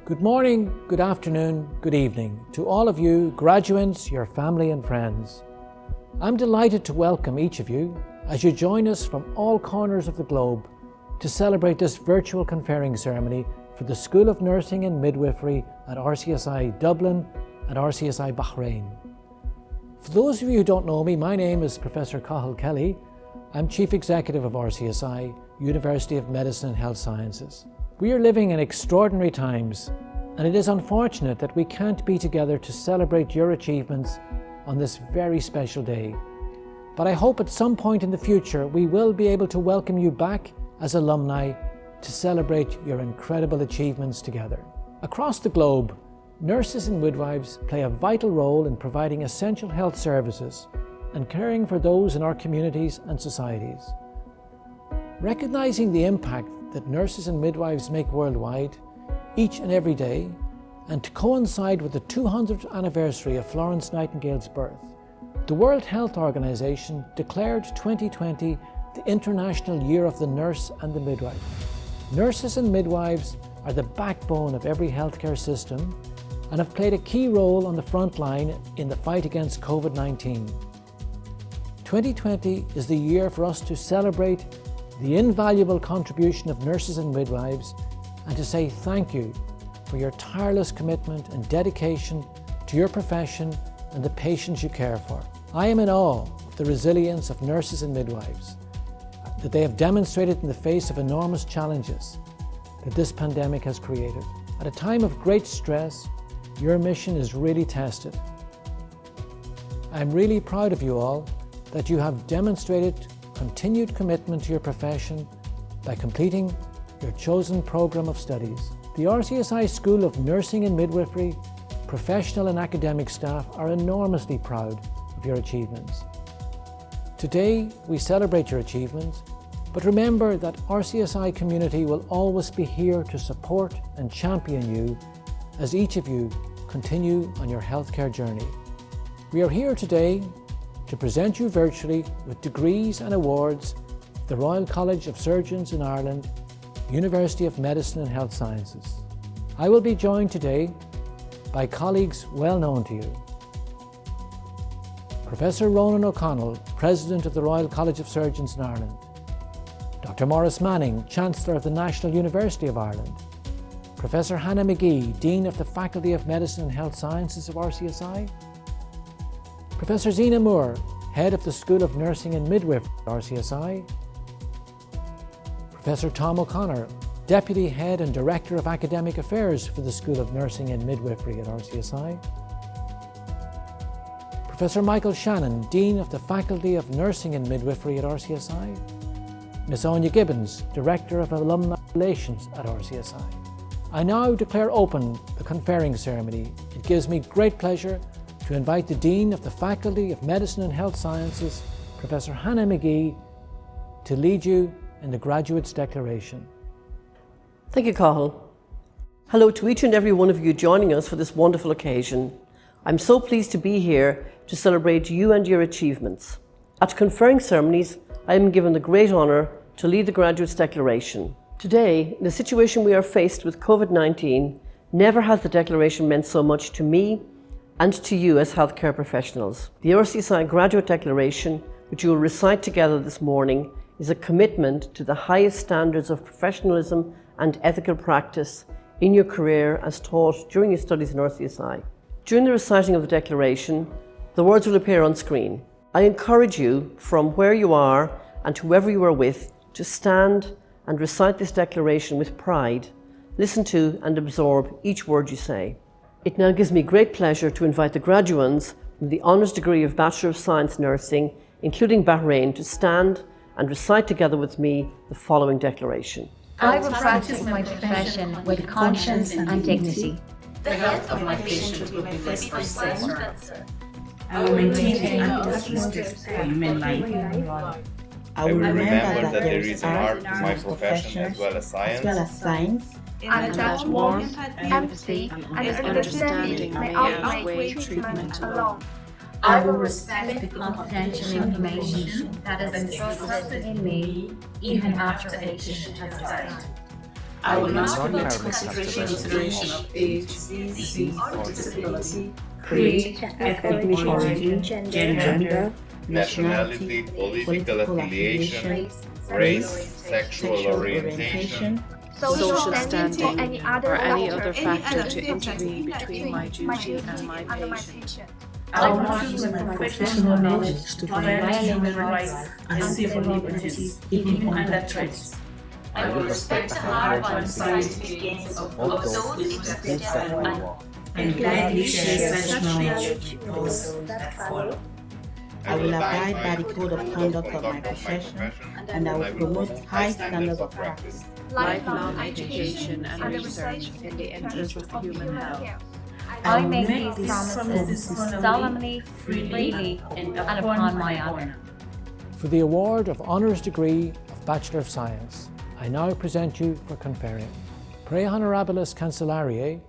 Good morning, good afternoon, good evening to all of you graduands, your family and friends. I'm delighted to welcome each of you as you join us from all corners of the globe to celebrate this virtual conferring ceremony for the School of Nursing and Midwifery at RCSI Dublin and RCSI Bahrain. For those of you who don't know me, my name is Professor Cathal Kelly. I'm Chief Executive of RCSI, University of Medicine and Health Sciences. We are living in extraordinary times, and it is unfortunate that we can't be together to celebrate your achievements on this very special day. But I hope at some point in the future we will be able to welcome you back as alumni to celebrate your incredible achievements together. Across the globe, nurses and midwives play a vital role in providing essential health services and caring for those in our communities and societies. Recognizing the impact that nurses and midwives make worldwide, each and every day, and to coincide with the 200th anniversary of Florence Nightingale's birth, the World Health Organization declared 2020 the International Year of the Nurse and the Midwife. Nurses and midwives are the backbone of every healthcare system and have played a key role on the front line in the fight against COVID-19. 2020 is the year for us to celebrate the invaluable contribution of nurses and midwives and to say thank you for your tireless commitment and dedication to your profession and the patients you care for. I am in awe of the resilience of nurses and midwives that they have demonstrated in the face of enormous challenges that this pandemic has created. At a time of great stress, your mission is really tested. I'm really proud of you all that you have demonstrated continued commitment to your profession by completing your chosen program of studies. The RCSI School of Nursing and Midwifery, professional and academic staff are enormously proud of your achievements. Today, we celebrate your achievements, but remember that RCSI community will always be here to support and champion you as each of you continue on your healthcare journey. We are here today to present you virtually with degrees and awards of the Royal College of Surgeons in Ireland, University of Medicine and Health Sciences. I will be joined today by colleagues well known to you. Professor Ronan O'Connell, President of the Royal College of Surgeons in Ireland. Dr. Maurice Manning, Chancellor of the National University of Ireland. Professor Hannah McGee, Dean of the Faculty of Medicine and Health Sciences of RCSI. Professor Zena Moore, Head of the School of Nursing and Midwifery at RCSI. Professor Tom O'Connor, Deputy Head and Director of Academic Affairs for the School of Nursing and Midwifery at RCSI. Professor Michael Shannon, Dean of the Faculty of Nursing and Midwifery at RCSI. Ms. Anya Gibbons, Director of Alumni Relations at RCSI. I now declare open the conferring ceremony. It gives me great pleasure to invite the Dean of the Faculty of Medicine and Health Sciences, Professor Hannah McGee, to lead you in the Graduate's Declaration. Thank you, Cathal. Hello to each and every one of you joining us for this wonderful occasion. I'm so pleased to be here to celebrate you and your achievements. At conferring ceremonies, I am given the great honour to lead the Graduate's Declaration. Today, in the situation we are faced with COVID-19, never has the Declaration meant so much to me and to you as healthcare professionals. The RCSI Graduate Declaration, which you will recite together this morning, is a commitment to the highest standards of professionalism and ethical practice in your career as taught during your studies in RCSI. During the reciting of the Declaration, the words will appear on screen. I encourage you, from where you are and whoever you are with, to stand and recite this Declaration with pride, listen to and absorb each word you say. It now gives me great pleasure to invite the graduands from the Honours degree of Bachelor of Science Nursing, including Bahrain, to stand and recite together with me the following declaration. I will practice my profession with conscience and dignity. The health of my patient will be my first concern. I will maintain the utmost respect for human life. I will remember that there is an art to my profession as well as science. And that warmth, empathy, and understanding may outweigh treatment alone. I will respect the confidential information that is entrusted in me even after the patient has died. I will not permit consideration of age, disease, or disability, creed, ethnic origin, gender, nationality, political affiliation, race, sexual orientation, social standing, or any other factor to intervene between my duty and my patient. I will not use my professional knowledge to violate human rights and civil liberties, even under threat. I will respect the hard-won scientific gains of those interested in law, and gladly share such knowledge with those that follow. I will abide by the code of conduct of my profession, and I will promote high standards of practice. Lifelong education and research in the interest of human health. I make these promises solemnly, freely, and upon my honor. For the award of Honours Degree of Bachelor of Science, I now present you for conferring. Pre honorabilis cancellariae,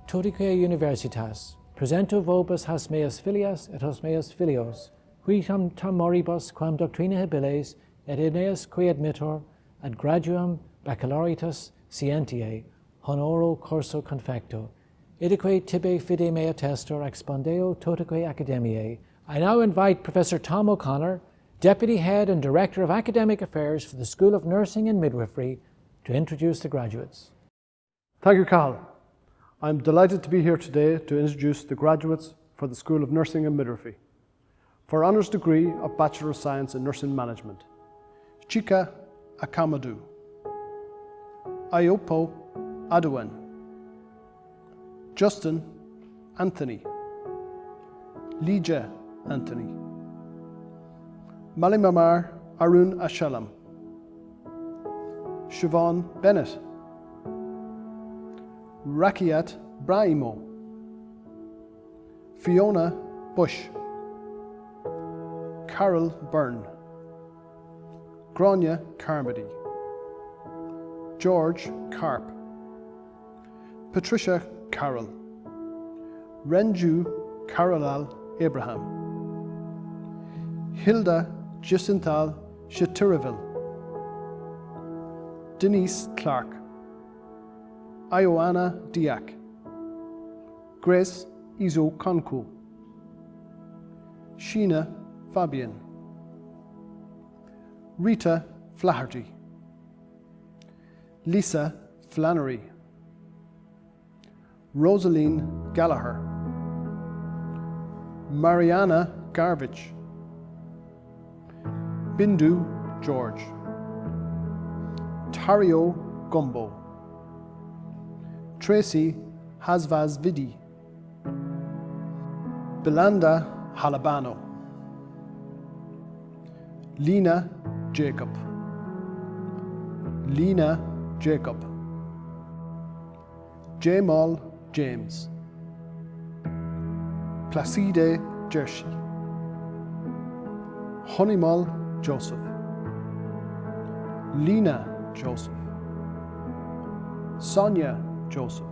totique universitas, presento vobis has meas filias et has meas filios, qui tam moribus quam doctrina habiles et ineas qui admittor ad graduam baccalaureatus scientiae honoro curso confecto, idique tibi fide mea testor expondeo totique academiae. I now invite Professor Tom O'Connor, Deputy Head and Director of Academic Affairs for the School of Nursing and Midwifery, to introduce the graduates. Thank you, Cathal. I'm delighted to be here today to introduce the graduates for the School of Nursing and Midwifery. For Honours Degree of Bachelor of Science in Nursing Management, Chika Akamadu, Ayopo Adwen, Justin Anthony, Lija Anthony, Malimamar Arun Ashalam, Siobhan Bennett, Rakiat Brahimo, Fiona Bush, Carol Byrne, Grania Carmody, George Carp, Patricia Carroll, Renju Carolal Abraham, Hilda Jacinthal Shatiraville, Denise Clark, Ioana Diak, Grace Izo Konku, Sheena Fabian, Rita Flaherty, Lisa Flannery, Rosaline Gallagher, Mariana Garbage, Bindu George, Tario Gumbo, Tracy Hasvaz Vidi, Belanda Halabano, Lena Jacob, Lena Jacob, Jamal James, Placide Jershi, Honeymal Joseph, Lena Joseph, Sonia Joseph,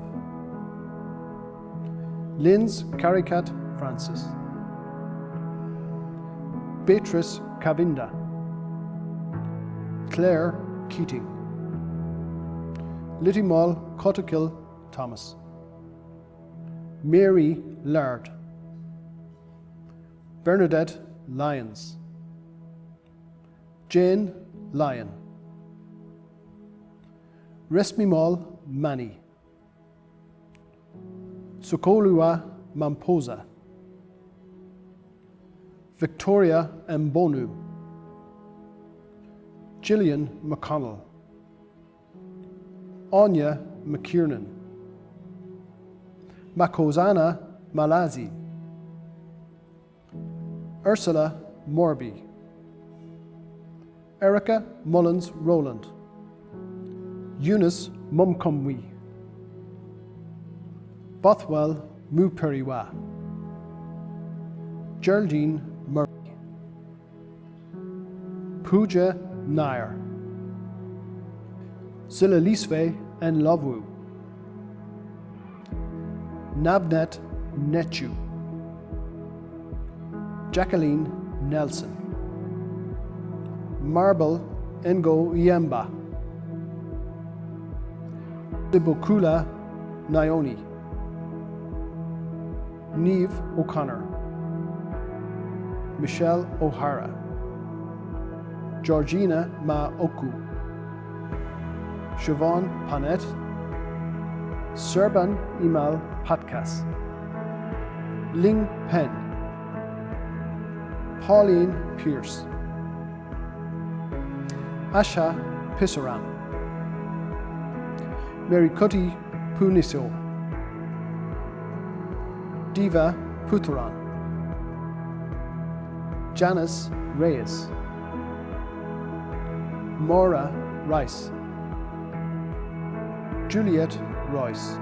Linz Caricat Francis, Beatrice Kavinda, Claire Keating, Littimal Cottakil Thomas, Mary Laird, Bernadette Lyons, Jane Lyon, Resmimal Mani, Sokolua Mamposa, Victoria Mbonu, Gillian McConnell, Anya McKiernan, Makozana Malazi, Ursula Morby, Erica Mullins Rowland, Eunice Mumkumwi, Bothwell Muperiwa, Geraldine Murray, Pooja Nair, Silalisve and Lovu, Nabnet Nechu, Jacqueline Nelson, Marble Ngo Yemba, Dibokula Nyoni, Niamh O'Connor, Michelle O'Hara, Georgina Ma Oku, Siobhan Panet, Serban Imal Patkas, Ling Pen, Pauline Pierce, Asha Pisaram, Mary Kuti Puniso, Diva Putharan, Janice Reyes, Maura Rice, Juliet Royce,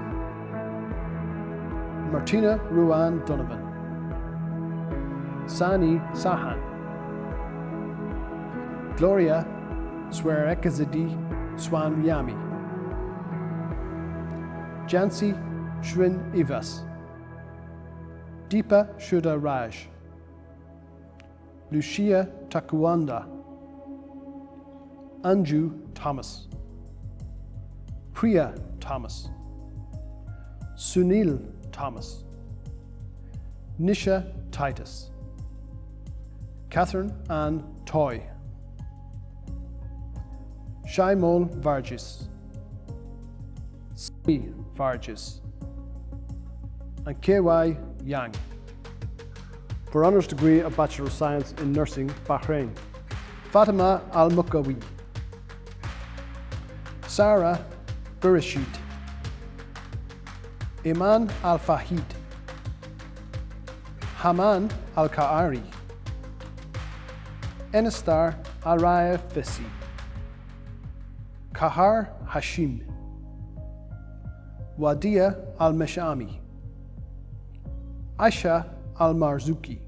Martina Ruan Donovan, Sani Sahan, Gloria Swerekazidi Swanryami, Jansi Shrin Ivas, Deepa Shuda Raj, Lucia Takuanda, Anju Thomas, Priya Thomas, Sunil Thomas, Nisha Titus, Catherine Ann Toy, Shaimol Vargis, Sri Vargis, and KY Yang. For Honours Degree of Bachelor of Science in Nursing, Bahrain, Fatima Al-Mukawi, Sarah Bereshit, Iman Al-Fahid, Haman Al-Ka'ari, Enistar Araya Fisi, Kahar Hashim, Wadia Al-Meshami, Aisha Al-Marzuki,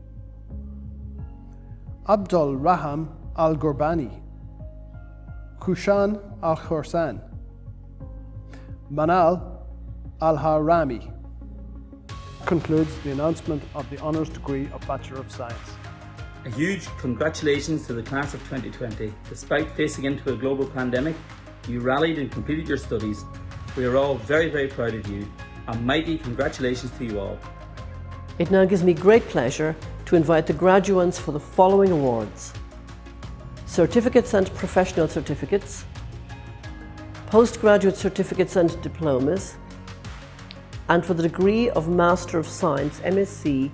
Abdul Raham Al-Gurbani, Kushan Al-Khorsan, Manal Al-Harami. Concludes the announcement of the Honours Degree of Bachelor of Science. A huge congratulations to the class of 2020. Despite facing into a global pandemic, you rallied and completed your studies. We are all very, very proud of you. A mighty congratulations to you all. It now gives me great pleasure to invite the graduands for the following awards: certificates and professional certificates, postgraduate certificates and diplomas, and for the degree of Master of Science, MSc,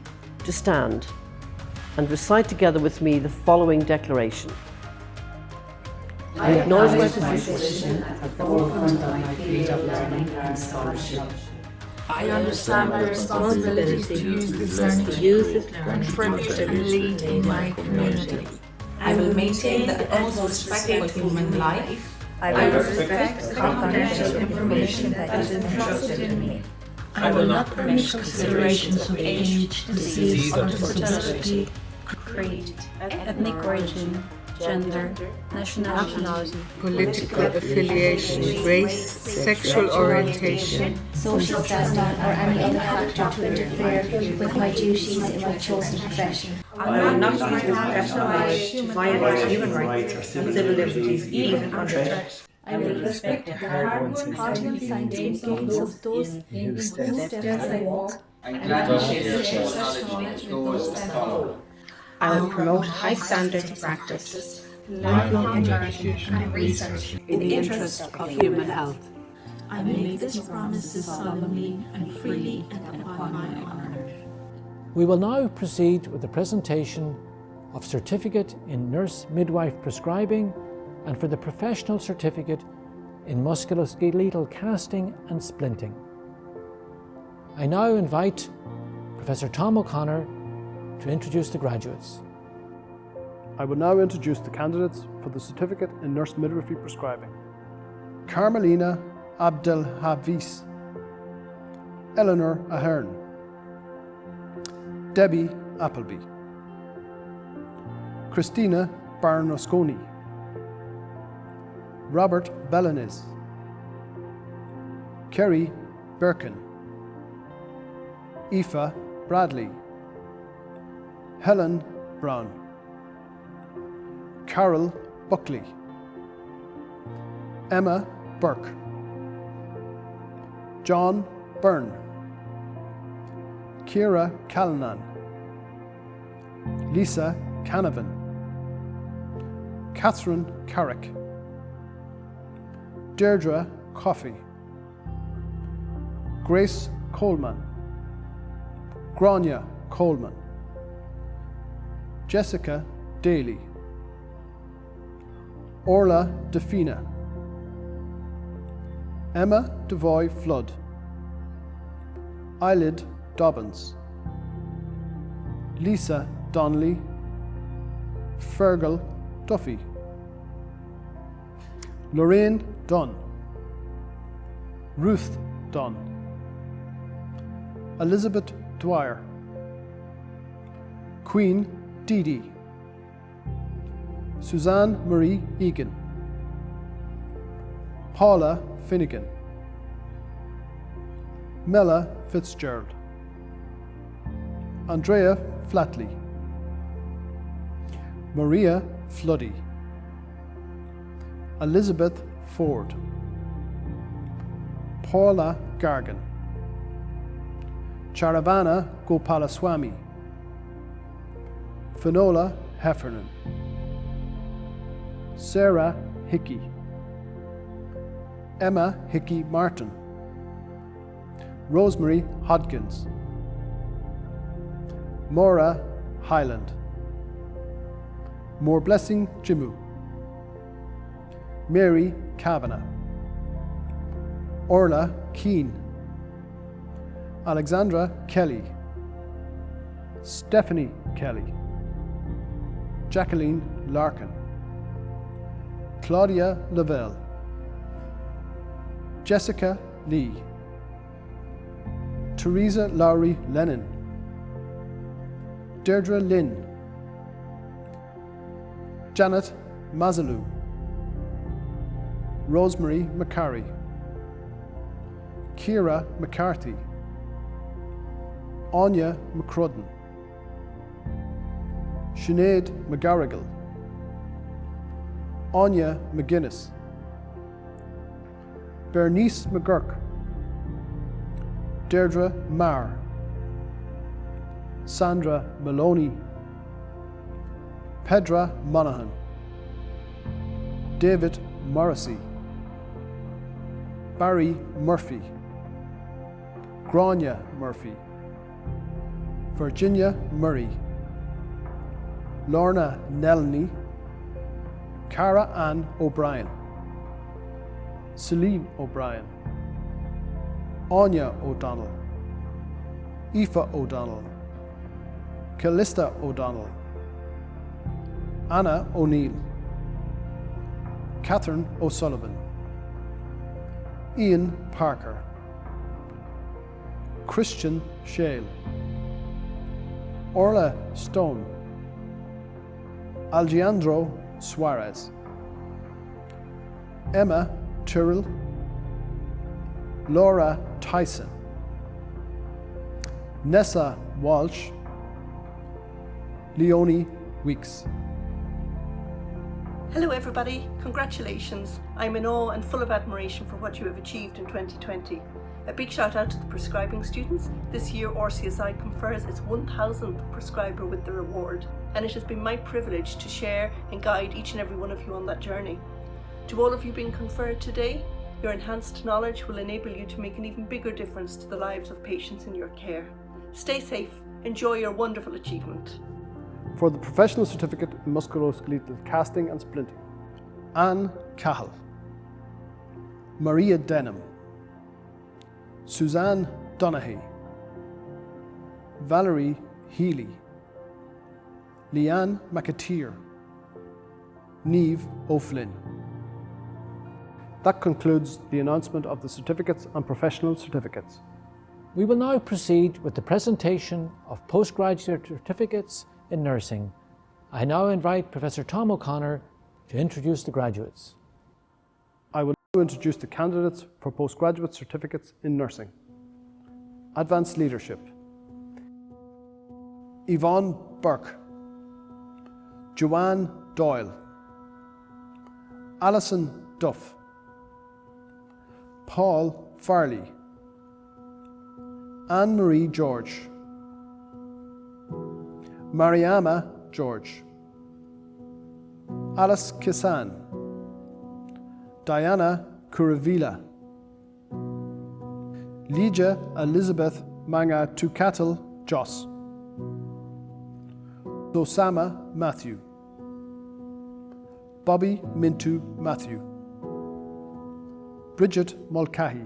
to stand and recite together with me the following declaration. I acknowledge my position at the forefront of my field of learning and scholarship. I understand my responsibility to use this learning to contribute and lead in my community. I will maintain the utmost respect for human life. I will respect confidential information that is entrusted in me. I will not permit considerations of age, disease, or disability, creed, ethnic origin, gender, nationality, political affiliation, race, sexual orientation, social standing, or any other factor to interfere with my duties in my chosen profession. I will not use my professional knowledge to violate human rights and civil liberties, even under threat. I will respect the hard-working scientific gains of those in whose steps I walk, and appreciate the knowledge of those that follow. I will promote high standards of practice, lifelong learning and research in the interest of human health. I make this promise solemnly and freely and upon my honour. We will now proceed with the presentation of Certificate in Nurse Midwife Prescribing and for the Professional Certificate in Musculoskeletal Casting and Splinting. I now invite Professor Tom O'Connor to introduce the graduates. I will now introduce the candidates for the Certificate in Nurse Midwifery Prescribing. Carmelina Abdelhafiz, Eleanor Ahern, Debbie Appleby, Christina Barnosconi, Robert Bellanis, Kerry Birkin, Aoife Bradley, Helen Brown, Carol Buckley, Emma Burke, John Byrne, Ciara Callanan, Lisa Canavan, Catherine Carrick, Deirdre Coffey, Grace Coleman, Grania Coleman, Jessica Daly, Orla Defina, Emma Devoy Flood, Eilid Dobbins, Lisa Donnelly, Fergal Duffy, Lorraine Dunn, Ruth Dunn, Elizabeth Dwyer, Queen Dee Dee, Suzanne Marie Egan, Paula Finnegan, Mella Fitzgerald, Andrea Flatley, Maria Floody, Elizabeth Ford, Paula Gargan, Charavana Gopalaswamy, Finola Heffernan, Sarah Hickey, Emma Hickey Martin, Rosemary Hodgins, Maura Highland, More Blessing Jimu, Mary Kavanagh, Orla Keane, Alexandra Kelly, Stephanie Kelly, Jacqueline Larkin, Claudia Lavelle, Jessica Lee, Teresa Lowry Lennon, Deirdre Lynn, Janet Mazalu, Rosemary McCarry, Ciara McCarthy, Anya McCrudden, Sinead McGarrigle, Anya McGuinness, Bernice McGurk, Deirdre Marr, Sandra Maloney, Pedra Monaghan, David Morrissey, Barry Murphy, Grania Murphy, Virginia Murray, Lorna Nelney, Cara Ann O'Brien, Celine O'Brien, Anya O'Donnell, Aoife O'Donnell, Callista O'Donnell, Anna O'Neill, Catherine O'Sullivan, Ian Parker, Christian Shale, Orla Stone, Alejandro Suarez, Emma Tyrrell, Laura Tyson, Nessa Walsh, Leonie Weeks. Hello everybody, congratulations. I'm in awe and full of admiration for what you have achieved in 2020. A big shout out to the prescribing students. This year RCSI confers its 1000th prescriber with the reward, and it has been my privilege to share and guide each and every one of you on that journey. To all of you being conferred today, your enhanced knowledge will enable you to make an even bigger difference to the lives of patients in your care. Stay safe, enjoy your wonderful achievement. For the Professional Certificate in Musculoskeletal Casting and Splinting, Anne Cahill, Maria Denham, Suzanne Donaghy, Valerie Healy, Leanne McAteer, Niamh O'Flynn. That concludes the announcement of the certificates and professional certificates. We will now proceed with the presentation of postgraduate certificates in nursing. I now invite Professor Tom O'Connor to introduce the graduates. I will now introduce the candidates for postgraduate certificates in nursing. Advanced Leadership: Yvonne Burke, Joanne Doyle, Alison Duff, Paul Farley, Anne-Marie George, Mariama George, Alice Kisan, Diana Kuravila, Lydia Elizabeth Manga Tukatal Joss, Osama Matthew, Bobby Mintu Matthew, Bridget Mulcahy,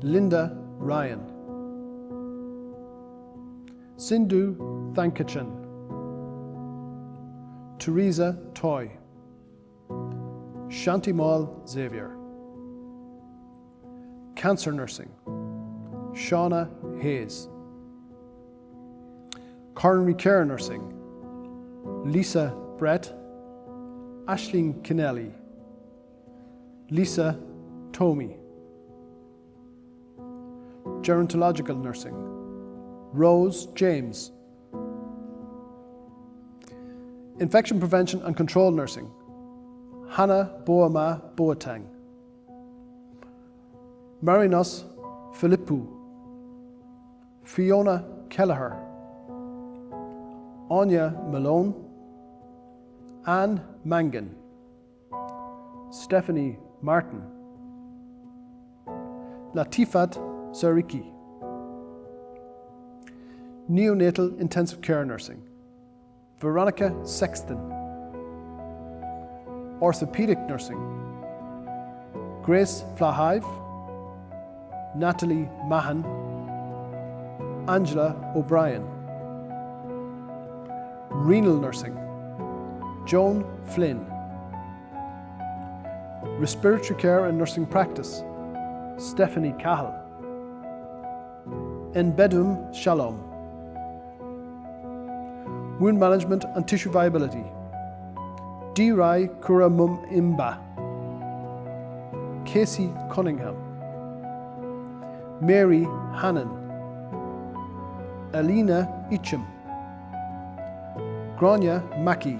Linda Ryan, Sindhu Thankachan, Teresa Toy, Shantimal Xavier, Cancer Nursing, Shauna Hayes, Coronary Care Nursing, Lisa Brett, Aisling Kennelly, Lisa Tomey, Gerontological Nursing, Rose James, Infection Prevention and Control Nursing, Hannah Boama Boateng, Marinos Philippou, Fiona Kelleher, Anya Malone, Anne Mangan, Stephanie Martin, Latifat Sariki, Neonatal Intensive Care Nursing, Veronica Sexton, Orthopedic Nursing, Grace Flahive, Natalie Mahan, Angela O'Brien, Renal Nursing, Joan Flynn, Respiratory Care and Nursing Practice, Stephanie Cahill, Enbedum Shalom, Wound Management and Tissue Viability, D-Rai Kuramum Imba, Casey Cunningham, Mary Hannon, Alina Itcham, Grania Mackey,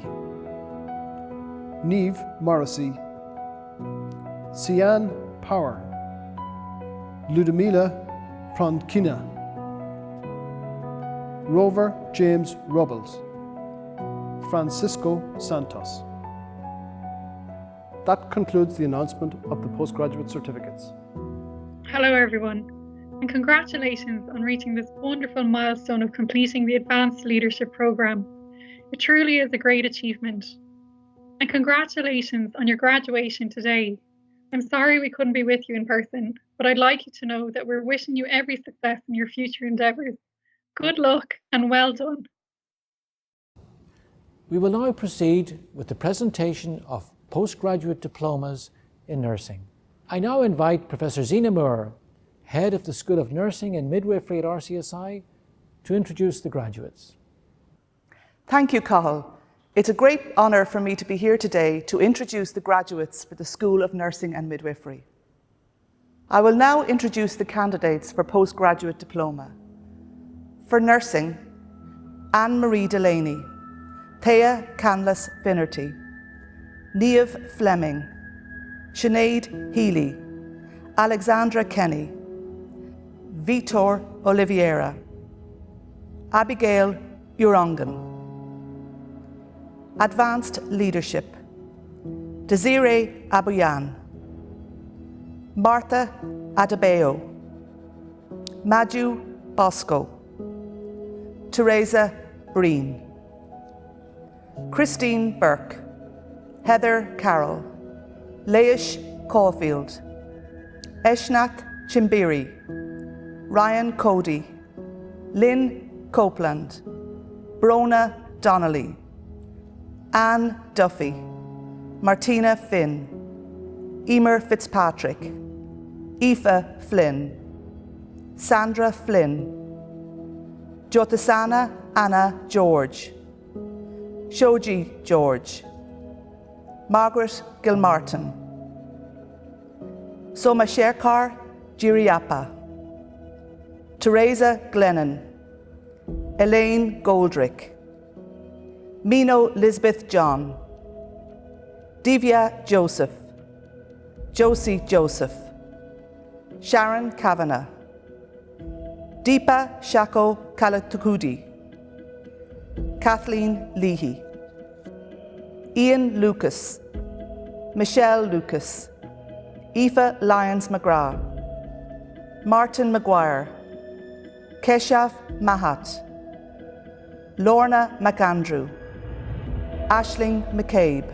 Neve Morrissey, Sian Power, Ludmila Pronkina, Rover James Rubbles, Francisco Santos. That concludes the announcement of the postgraduate certificates. Hello everyone, and congratulations on reaching this wonderful milestone of completing the Advanced Leadership Programme. It truly is a great achievement. And congratulations on your graduation today. I'm sorry we couldn't be with you in person, but I'd like you to know that we're wishing you every success in your future endeavours. Good luck and well done. We will now proceed with the presentation of postgraduate diplomas in nursing. I now invite Professor Zena Moore, Head of the School of Nursing and Midwifery at RCSI, to introduce the graduates. Thank you, Cathal. It's a great honour for me to be here today to introduce the graduates for the School of Nursing and Midwifery. I will now introduce the candidates for postgraduate diploma. For nursing, Anne-Marie Delaney, Thea Canlas Finnerty, Niamh Fleming, Sinead Healy, Alexandra Kenny, Vitor Oliveira, Abigail Urangan. Advanced Leadership, Desiree Abuyan, Martha Adebayo, Maju Bosco, Teresa Breen, Christine Burke, Heather Carroll, Laish Caulfield, Eshnath Chimbiri, Ryan Cody, Lynn Copeland, Brona Donnelly, Anne Duffy, Martina Finn, Emer Fitzpatrick, Aoife Flynn, Sandra Flynn, Jyotisana Anna George, Shoji George, Margaret Gilmartin, Somashekhar Giriappa, Teresa Glennon, Elaine Goldrick, Mino Lisbeth John, Divya Joseph, Josie Joseph, Sharon Kavanagh, Deepa Shako Kalatukudi, Kathleen Leahy, Ian Lucas, Michelle Lucas, Aoife Lyons McGrath, Martin Maguire, Keshav Mahat, Lorna McAndrew, Aisling McCabe,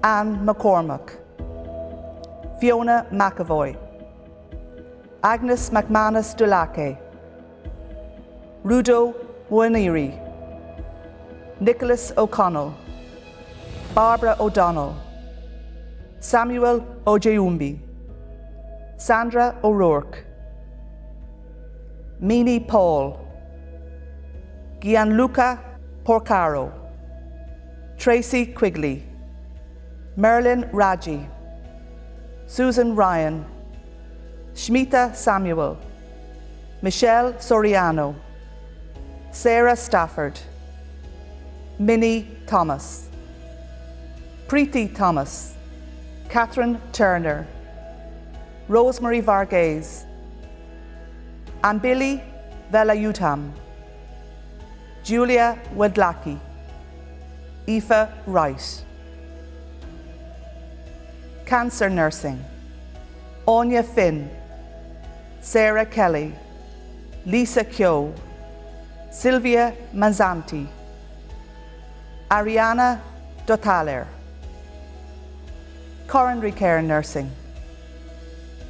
Anne McCormack, Fiona McAvoy, Agnes McManus Dulake, Rudo Waniri, Nicholas O'Connell, Barbara O'Donnell, Samuel Ojeumbi, Sandra O'Rourke, Mini Paul, Gianluca Porcaro, Tracy Quigley, Merlin Raji, Susan Ryan, Shmita Samuel, Michelle Soriano, Sarah Stafford, Minnie Thomas, Preeti Thomas, Catherine Turner, Rosemary Varghese, Ambili Velayutham, Julia Wedlacki, Aoife Wright. Cancer nursing, Anya Finn, Sarah Kelly, Lisa Kyo, Sylvia Mazzanti, Ariana Dotaler. Coronary care nursing,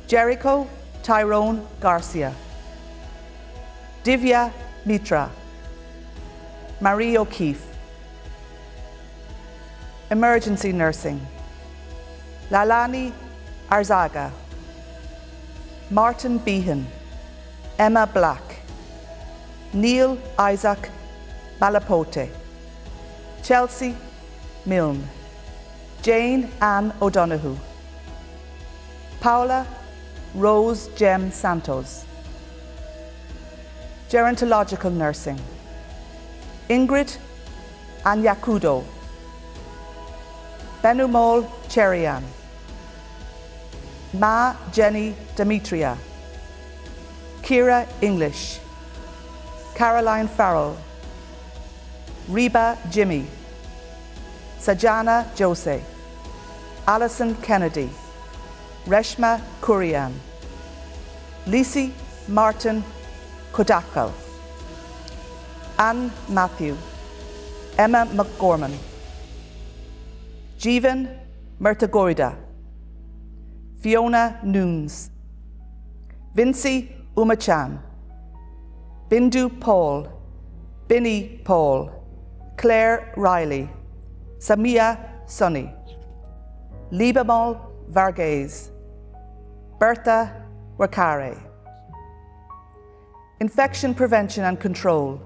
Jericho Tyrone Garcia, Divya Mitra, Marie O'Keefe. Emergency nursing, Lalani Arzaga, Martin Behan, Emma Black, Neil Isaac Malapote, Chelsea Milne, Jane Ann O'Donoghue, Paula Rose Jem Santos. Gerontological nursing, Ingrid Anyakudo, Benumol Cherian, Ma Jenny Demetria, Kira English, Caroline Farrell, Reba Jimmy, Sajana Jose, Alison Kennedy, Reshma Kurian, Lisi Martin Kodakal, Anne Matthew, Emma McGorman, Jeevan Murtagoida, Fiona Nunes, Vincy Umachan, Bindu Paul, Binny Paul, Claire Riley, Samia Sunny, Libamal Varghese, Bertha Wakare. Infection prevention and control,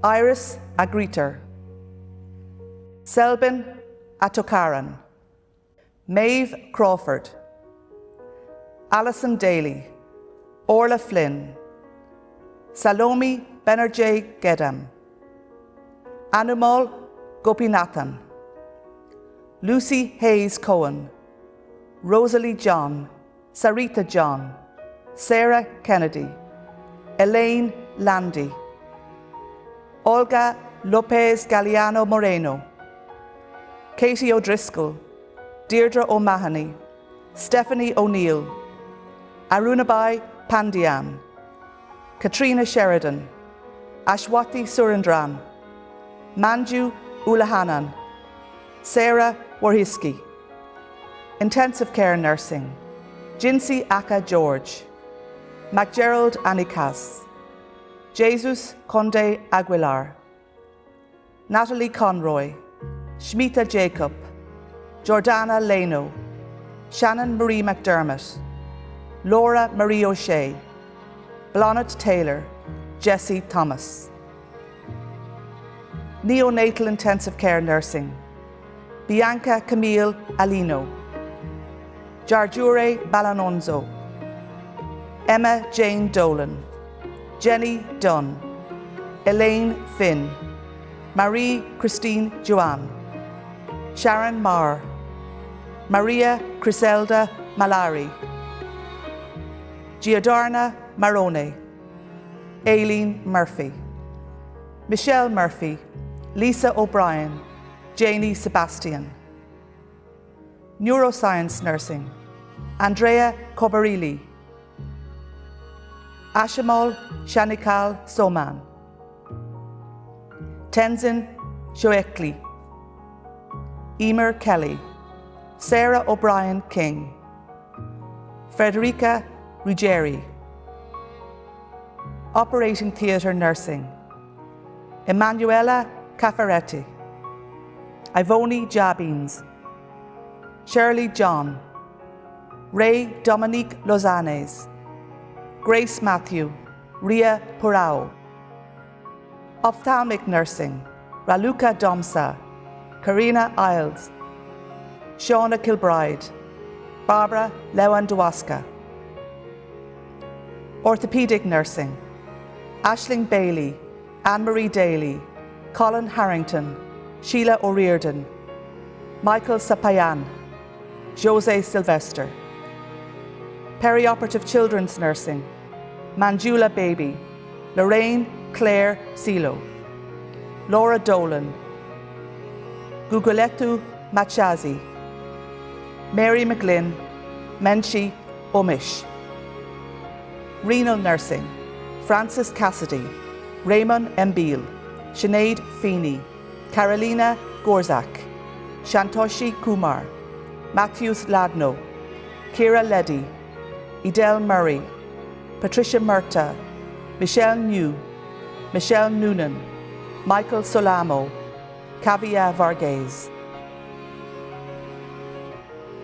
Iris Agriter, Selbin Atokaran, Maeve Crawford, Alison Daly, Orla Flynn, Salome Banerjee Gedam, Anumal Gopinathan, Lucy Hayes Cohen, Rosalie John, Sarita John, Sarah Kennedy, Elaine Landy, Olga Lopez Galeano Moreno, Katie O'Driscoll, Deirdre O'Mahony, Stephanie O'Neill, Arunabai Pandian, Katrina Sheridan, Ashwati Surendran, Manju Ulahanan, Sarah Warhiski. Intensive care nursing, Jinsi Aka George, MacGerald Anikas, Jesus Conde Aguilar, Natalie Conroy, Shmita Jacob, Jordana Leno, Shannon Marie McDermott, Laura Marie O'Shea, Blonnet Taylor, Jessie Thomas. Neonatal intensive care nursing, Bianca Camille Alino, Jarjure Balanonzo, Emma Jane Dolan, Jenny Dunn, Elaine Finn, Marie Christine Joanne, Sharon Marr, Maria Criselda Malari, Giordana Marone, Aileen Murphy. Michelle Murphy, Lisa O'Brien, Janie Sebastian. Neuroscience Nursing, Andrea Cobarilli. Ashamal Shanikal Soman. Tenzin Shoekli. Emer Kelly. Sarah O'Brien King. Frederica Ruggieri. Operating Theatre Nursing, Emanuela Caffaretti. Ivoni Jabines. Shirley John. Ray Dominique Lozanes. Grace Matthew. Ria Purao. Ophthalmic Nursing, Raluca Domsa. Karina Isles. Shauna Kilbride. Barbara Lewandowska. Orthopedic Nursing, Aisling Bailey, Anne-Marie Daly, Colin Harrington, Sheila O'Riordan, Michael Sapayan, Jose Sylvester. Perioperative Children's Nursing, Manjula Baby, Lorraine Claire Silo, Laura Dolan, Guguletu Machazi, Mary McGlynn, Menchi Omish. Renal Nursing, Francis Cassidy, Raymond Embeal, Sinead Feeney, Carolina Gorzak, Shantoshi Kumar, Matthews Ladno, Kira Leddy, Edel Murray, Patricia Murta, Michelle New, Michelle Noonan, Michael Solamo, Kavia Varghese.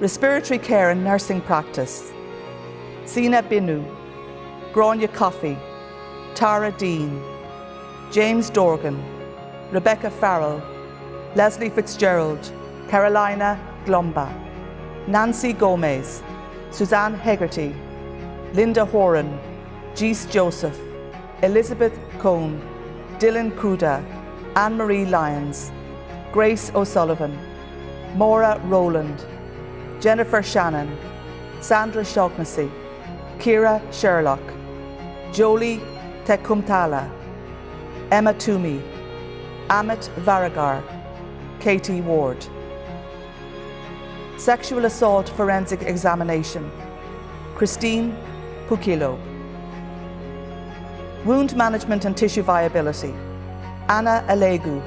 Respiratory Care and Nursing Practice, Sina Binu, Grania Coffey, Tara Dean, James Dorgan, Rebecca Farrell, Leslie Fitzgerald, Carolina Glomba, Nancy Gomez, Suzanne Hegarty, Linda Horan, Jeese Joseph, Elizabeth Cohn, Dylan Kuda, Anne-Marie Lyons, Grace O'Sullivan, Maura Rowland, Jennifer Shannon, Sandra Shaughnessy, Kira Sherlock, Jolie Tekumtala, Emma Toomey, Amit Varagar, Katie Ward. Sexual Assault Forensic Examination, Christine Pukilo. Wound Management and Tissue Viability, Anna Alegu,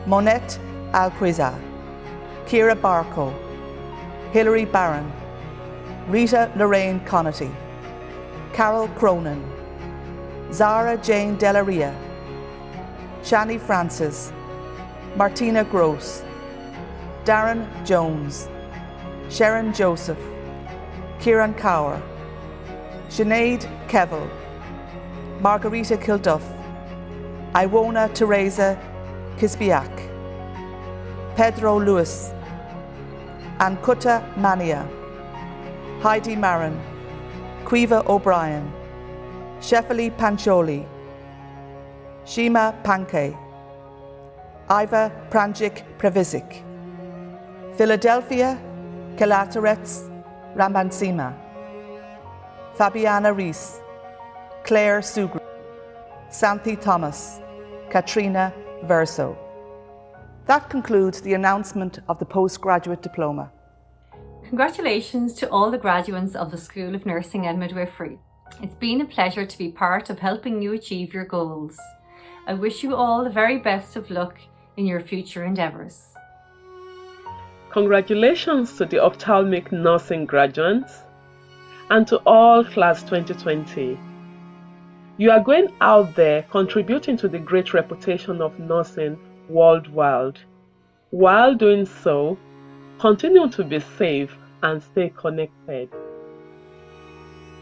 Monette Alquiza, Kira Barco, Hilary Barron, Rita Lorraine Conity, Carol Cronin, Zara Jane Delaria, Shani Francis, Martina Gross, Darren Jones, Sharon Joseph, Kieran Cower, Sinead Kevill, Margarita Kilduff, Iwona Teresa Kisbiak, Pedro Lewis, Ankuta Mania, Heidi Marin, Quiva O'Brien, Shefali Pancholi, Shima Pankey, Iva Pranjic Previzic, Philadelphia Kelaterets Rambansima, Fabiana Rees, Claire Sugru, Santhi Thomas, Katrina Verso. That concludes the announcement of the Postgraduate Diploma. Congratulations to all the graduates of the School of Nursing and Midwifery. It's been a pleasure to be part of helping you achieve your goals. I wish you all the very best of luck in your future endeavours. Congratulations to the ophthalmic nursing graduates and to all class 2020. You are going out there contributing to the great reputation of nursing worldwide. While doing so, continue to be safe and stay connected.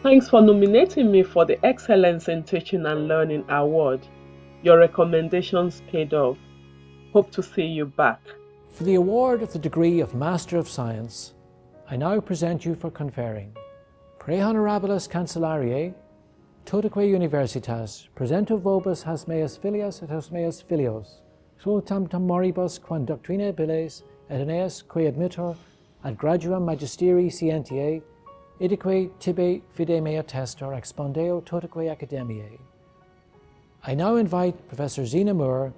Thanks for nominating me for the Excellence in Teaching and Learning Award. Your recommendations paid off. Hope to see you back. For the award of the degree of Master of Science, I now present you for conferring. Pre honorabilis cancellariae, totaque universitas, presento vobis has meas filias et has meas filios, quotam moribus quam doctrina biles et aeneas quae admittor ad graduam magisteri scientiae, idique tibi fide mea testor expondeo totaque academiae. I now invite Professor Zena Moore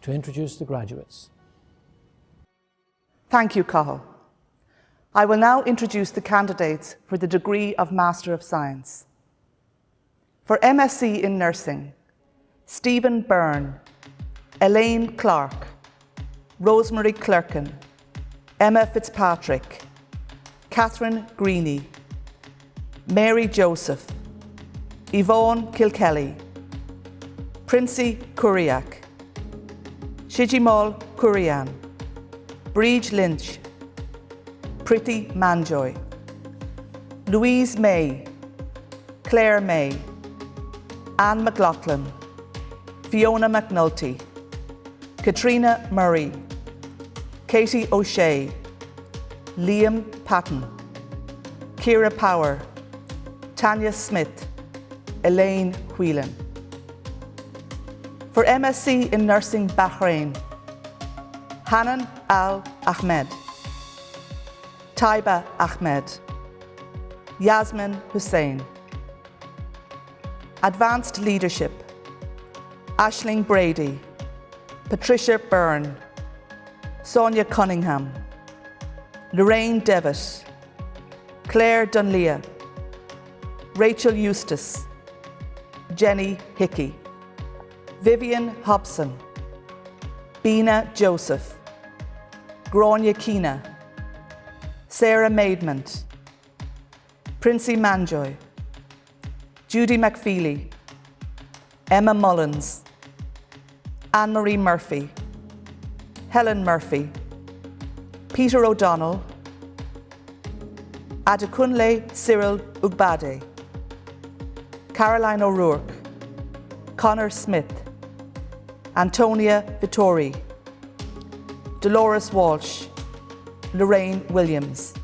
to introduce the graduates. Thank you, Cathal. I will now introduce the candidates for the degree of Master of Science. For MSc in Nursing, Stephen Byrne, Elaine Clark, Rosemary Clerkin, Emma Fitzpatrick, Catherine Greeny, Mary Joseph, Yvonne Kilkelly, Princey Kuriak, Shijimal Kurian, Breege Lynch, Priti Manjoy, Louise May, Claire May, Anne McLaughlin, Fiona McNulty, Katrina Murray, Katie O'Shea, Liam Patton, Ciara Power, Tanya Smith, Elaine Whelan. For MSc in Nursing Bahrain, Hanan Al Ahmed, Taiba Ahmed, Yasmin Hussain. Advanced Leadership, Aisling Brady, Patricia Byrne, Sonia Cunningham, Lorraine Devitt, Claire Dunlea, Rachel Eustace, Jenny Hickey, Vivian Hobson, Bina Joseph, Grania Keena, Sarah Maidment, Princey Manjoy, Judy McFeely, Emma Mullins, Anne-Marie Murphy, Helen Murphy, Peter O'Donnell, Adekunle Cyril Ugbade, Caroline O'Rourke, Connor Smith, Antonia Vittori, Dolores Walsh, Lorraine Williams.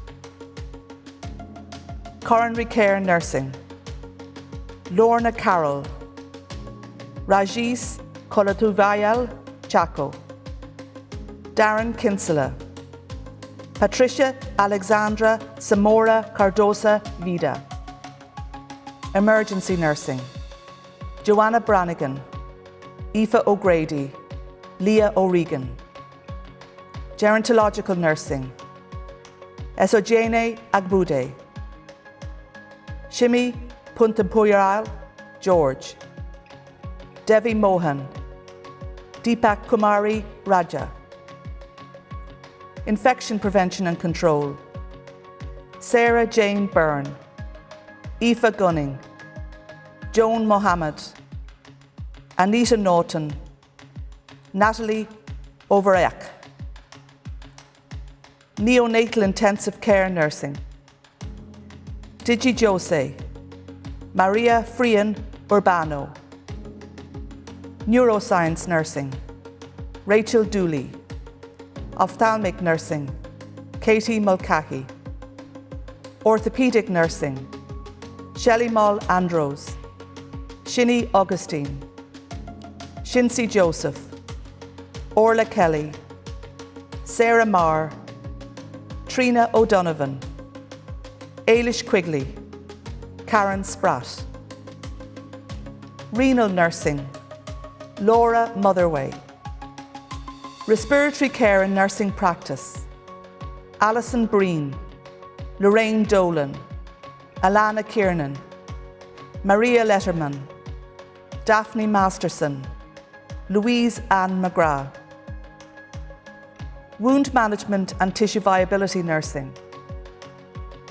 Coronary Care Nursing, Lorna Carroll, Rajesh Kolatuvayal Chaco, Darren Kinsella, Patricia Alexandra Zamora Cardosa Vida. Emergency Nursing, Joanna Brannigan, Aoife O'Grady, Leah O'Regan. Gerontological Nursing, Esojene Agbude, Shimi Puntapuyaral George, Devi Mohan, Deepak Kumari Raja. Infection Prevention and Control, Sarah Jane Byrne, Aoife Gunning, Joan Mohammed, Anita Norton, Natalie Overack. Neonatal Intensive Care Nursing, Digi Jose, Maria Frian Urbano. Neuroscience Nursing, Rachel Dooley. Ophthalmic Nursing, Katie Mulcahy. Orthopedic Nursing, Shelley Moll Andros, Shinny Augustine, Shinsi Joseph, Orla Kelly, Sarah Marr, Trina O'Donovan, Ailish Quigley, Karen Spratt. Renal Nursing, Laura Motherway. Respiratory Care and Nursing Practice, Alison Breen, Lorraine Dolan, Alana Kiernan, Maria Letterman, Daphne Masterson, Louise Ann McGrath. Wound Management and Tissue Viability Nursing,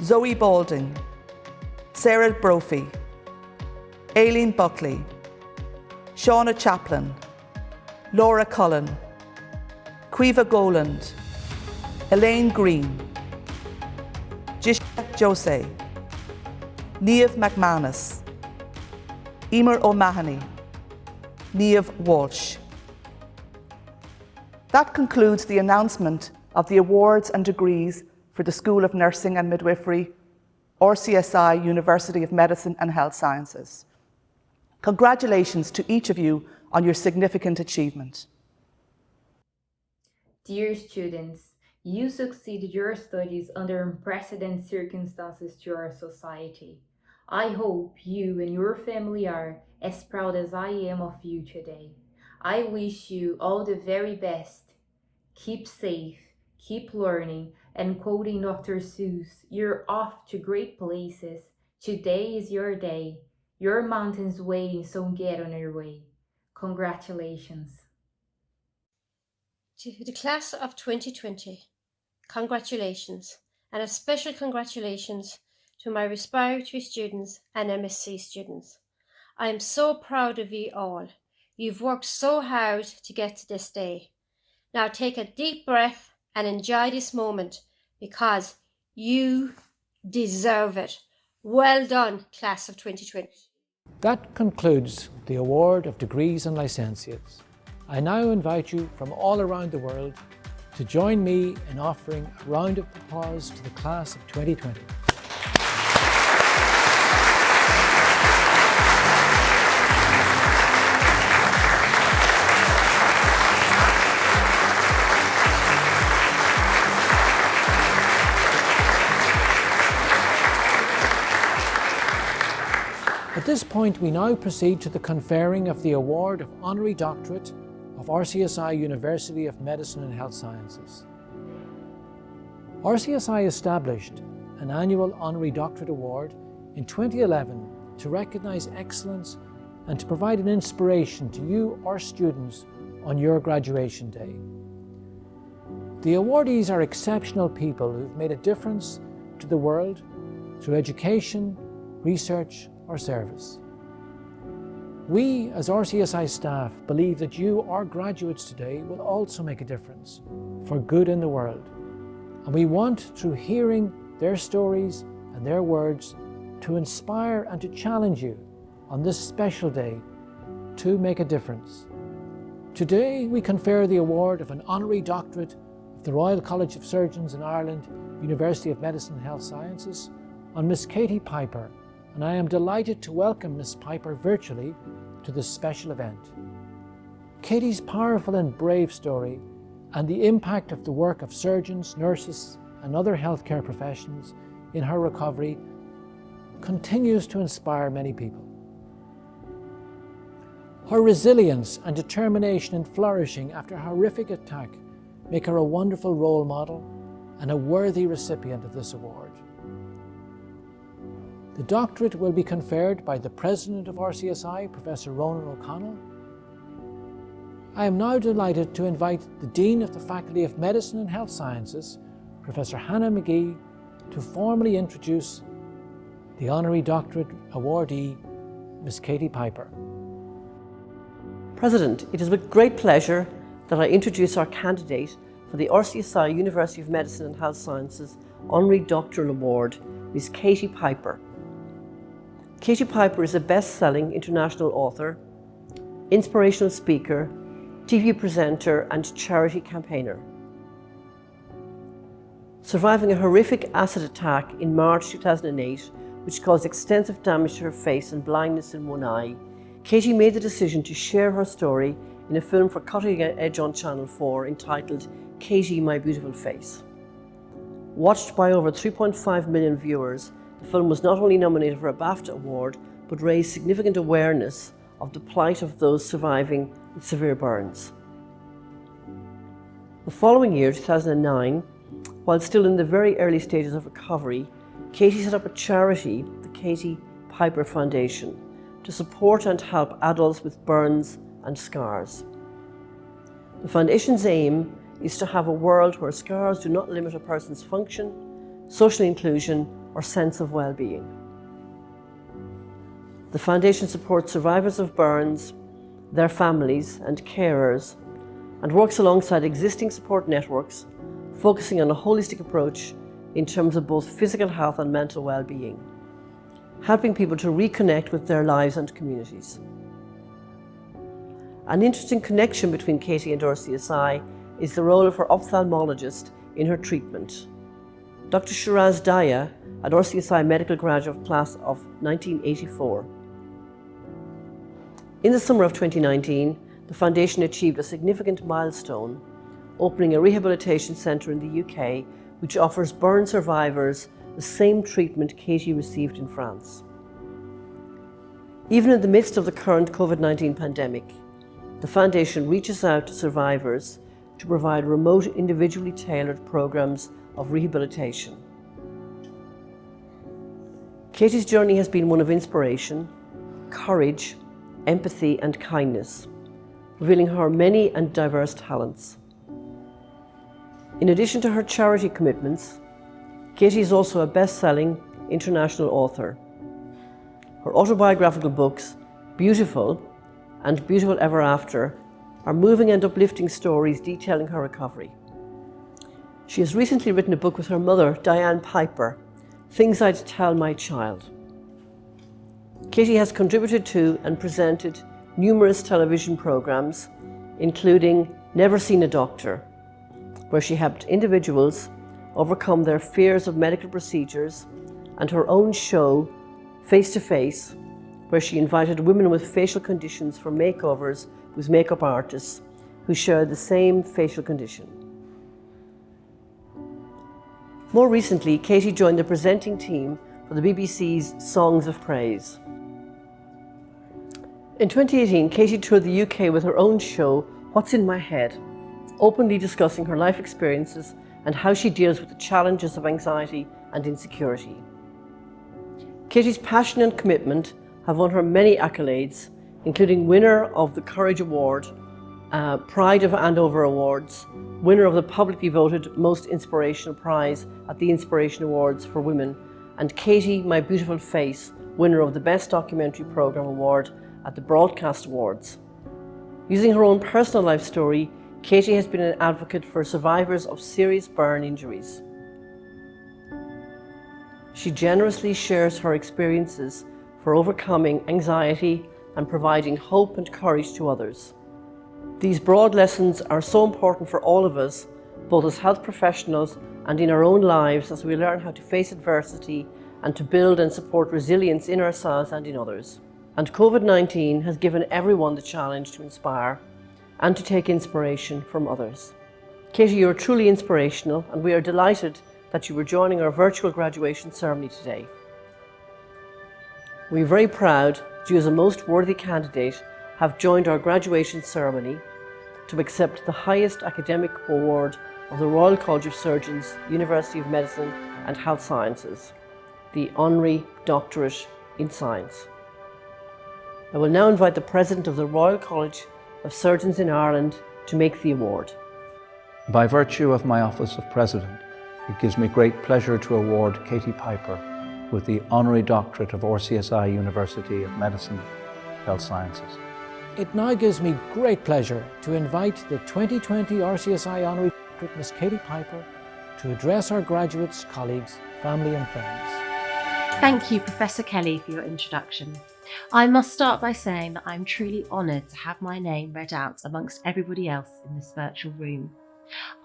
Zoe Balding, Sarah Brophy, Aileen Buckley, Shauna Chaplin, Laura Cullen, Quiva Goland, Elaine Green, Jisha Jose, Niamh McManus, Emer O'Mahony, Niamh Walsh. That concludes the announcement of the awards and degrees for the School of Nursing and Midwifery, RCSI University of Medicine and Health Sciences. Congratulations to each of you on your significant achievement. Dear students, you succeeded your studies under unprecedented circumstances to our society. I hope you and your family are as proud as I am of you today. I wish you all the very best. Keep safe, keep learning, and quoting Dr. Seuss, you're off to great places. Today is your day. Your mountain's waiting, so get on your way. Congratulations. To the class of 2020, congratulations, and a special congratulations to my respiratory students and MSc students. I am so proud of you all. You've worked so hard to get to this day. Now take a deep breath and enjoy this moment because you deserve it. Well done, class of 2020. That concludes the award of degrees and licentiates. I now invite you from all around the world to join me in offering a round of applause to the class of 2020. At this point, we now proceed to the conferring of the award of Honorary Doctorate of RCSI University of Medicine and Health Sciences. RCSI established an annual Honorary Doctorate Award in 2011 to recognise excellence and to provide an inspiration to you, our students, on your graduation day. The awardees are exceptional people who've made a difference to the world through education, research, or service. We, as RCSI staff, believe that you, our graduates today, will also make a difference for good in the world. And we want, through hearing their stories and their words, to inspire and to challenge you on this special day to make a difference. Today, we confer the award of an Honorary Doctorate of the Royal College of Surgeons in Ireland, University of Medicine and Health Sciences, on Miss Katie Piper, and I am delighted to welcome Miss Piper virtually to this special event. Katie's powerful and brave story and the impact of the work of surgeons, nurses, and other healthcare professionals in her recovery continues to inspire many people. Her resilience and determination in flourishing after a horrific attack make her a wonderful role model and a worthy recipient of this award. The doctorate will be conferred by the President of RCSI, Professor Ronan O'Connell. I am now delighted to invite the Dean of the Faculty of Medicine and Health Sciences, Professor Hannah McGee, to formally introduce the Honorary Doctorate awardee, Ms. Katie Piper. President, it is with great pleasure that I introduce our candidate for the RCSI University of Medicine and Health Sciences Honorary Doctoral Award, Ms. Katie Piper. Katie Piper is a best-selling international author, inspirational speaker, TV presenter and charity campaigner. Surviving a horrific acid attack in March 2008, which caused extensive damage to her face and blindness in one eye, Katie made the decision to share her story in a film for Cutting Edge on Channel 4 entitled Katie, My Beautiful Face. Watched by over 3.5 million viewers, the film was not only nominated for a BAFTA award, but raised significant awareness of the plight of those surviving with severe burns. The following year, 2009, while still in the very early stages of recovery, Katie set up a charity, the Katie Piper Foundation, to support and help adults with burns and scars. The foundation's aim is to have a world where scars do not limit a person's function, social inclusion, or sense of well-being. The foundation supports survivors of burns, their families and carers, and works alongside existing support networks, focusing on a holistic approach in terms of both physical health and mental well-being, helping people to reconnect with their lives and communities. An interesting connection between Katie and RCSI is the role of her ophthalmologist in her treatment. Dr. Shiraz Daya, at RCSI Medical Graduate Class of 1984. In the summer of 2019, the Foundation achieved a significant milestone, opening a rehabilitation centre in the UK which offers burn survivors the same treatment Katie received in France. Even in the midst of the current COVID-19 pandemic, the Foundation reaches out to survivors to provide remote, individually tailored programs of rehabilitation. Katie's journey has been one of inspiration, courage, empathy and kindness, revealing her many and diverse talents. In addition to her charity commitments, Katie is also a best-selling international author. Her autobiographical books, Beautiful and Beautiful Ever After, are moving and uplifting stories detailing her recovery. She has recently written a book with her mother, Diane Piper, Things I'd Tell My Child. Katie has contributed to and presented numerous television programs, including Never Seen a Doctor, where she helped individuals overcome their fears of medical procedures, and her own show, Face to Face, where she invited women with facial conditions for makeovers with makeup artists who shared the same facial condition. More recently, Katie joined the presenting team for the BBC's Songs of Praise. In 2018, Katie toured the UK with her own show, What's in My Head, openly discussing her life experiences and how she deals with the challenges of anxiety and insecurity. Katie's passion and commitment have won her many accolades, including winner of the Courage Award, Pride of Andover Awards, winner of the publicly voted Most Inspirational Prize at the Inspiration Awards for Women, and Katie, My Beautiful Face, winner of the Best Documentary Programme Award at the Broadcast Awards. Using her own personal life story, Katie has been an advocate for survivors of serious burn injuries. She generously shares her experiences for overcoming anxiety and providing hope and courage to others. These broad lessons are so important for all of us, both as health professionals and in our own lives, as we learn how to face adversity and to build and support resilience in ourselves and in others. And COVID-19 has given everyone the challenge to inspire and to take inspiration from others. Katie, you're truly inspirational, and we are delighted that you were joining our virtual graduation ceremony today. We're very proud that you, as a most worthy candidate, have joined our graduation ceremony to accept the highest academic award of the Royal College of Surgeons, University of Medicine and Health Sciences, the Honorary Doctorate in Science. I will now invite the President of the Royal College of Surgeons in Ireland to make the award. By virtue of my office of President, it gives me great pleasure to award Katie Piper with the Honorary Doctorate of RCSI University of Medicine and Health Sciences. It now gives me great pleasure to invite the 2020 RCSI Honorary Doctorate, Ms. Katie Piper, to address our graduates, colleagues, family and friends. Thank you, Professor Kelly, for your introduction. I must start by saying that I'm truly honoured to have my name read out amongst everybody else in this virtual room.